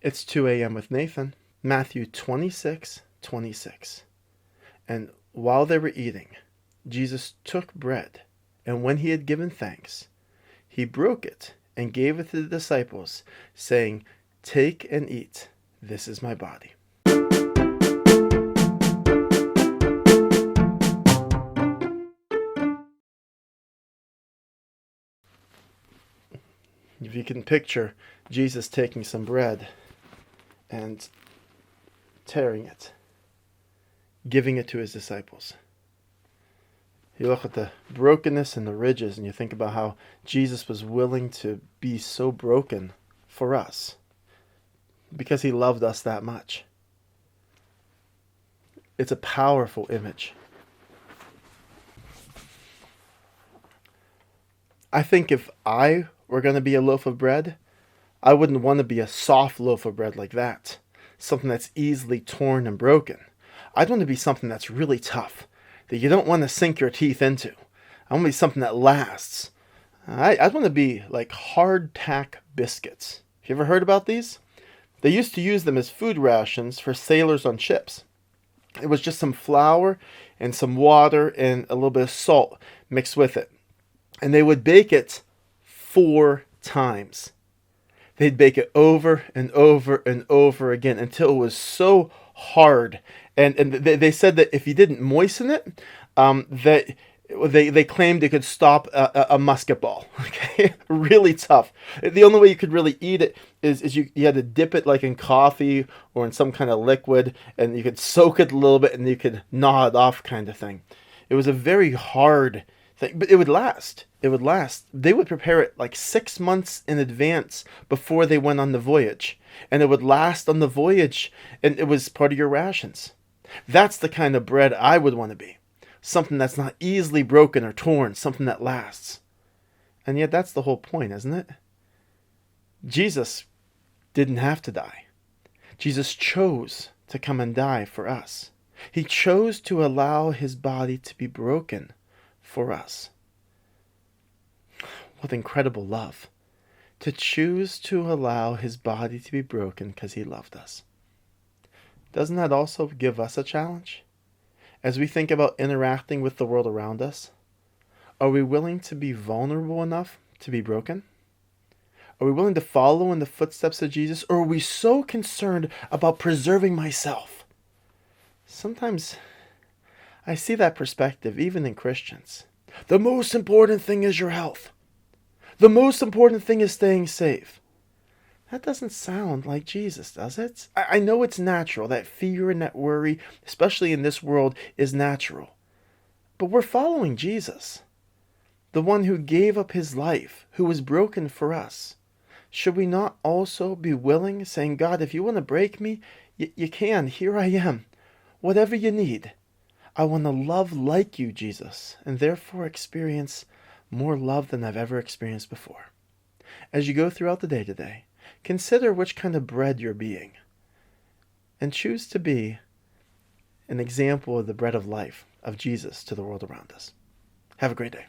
It's 2 a.m. with Nathan, Matthew 26:26. And while they were eating, Jesus took bread, and when he had given thanks, he broke it and gave it to the disciples, saying, "Take and eat. This is my body." If you can picture Jesus taking some bread and tearing it, giving it to his disciples. You look at the brokenness and the ridges, and you think about how Jesus was willing to be so broken for us because he loved us that much. It's a powerful image. I think if I were going to be a loaf of bread, I wouldn't want to be a soft loaf of bread like that, something that's easily torn and broken. I'd want to be something that's really tough, that you don't want to sink your teeth into. I want to be something that lasts. I'd want to be like hardtack biscuits. Have you ever heard about these? They used to use them as food rations for sailors on ships. It was just some flour and some water and a little bit of salt mixed with it. And they would bake it 4 times. They'd bake it over and over and over again until it was so hard. And they said that if you didn't moisten it, that they claimed it could stop a musket ball. Okay, really tough. The only way you could really eat it is you had to dip it like in coffee or in some kind of liquid, and you could soak it a little bit and you could gnaw it off, kind of thing. It was a very hard thing, but it would last. It would last. They would prepare it like 6 months in advance before they went on the voyage, and it would last on the voyage, and it was part of your rations. That's the kind of bread I would want to be. Something that's not easily broken or torn, something that lasts. And yet that's the whole point, isn't it? Jesus didn't have to die. Jesus chose to come and die for us. He chose to allow his body to be broken for us. What incredible love. To choose to allow his body to be broken because he loved us. Doesn't that also give us a challenge? As we think about interacting with the world around us, are we willing to be vulnerable enough to be broken? Are we willing to follow in the footsteps of Jesus, or are we so concerned about preserving myself? Sometimes I see that perspective even in Christians. The most important thing is your health. The most important thing is staying safe. That doesn't sound like Jesus, does it? I know it's natural. That fear and that worry, especially in this world, is natural. But we're following Jesus, the one who gave up his life, who was broken for us. Should we not also be willing, saying, God, if you want to break me, you can. Here I am. Whatever you need. I want to love like you, Jesus, and therefore experience more love than I've ever experienced before. As you go throughout the day today, consider which kind of bread you're being, and choose to be an example of the bread of life of Jesus to the world around us. Have a great day.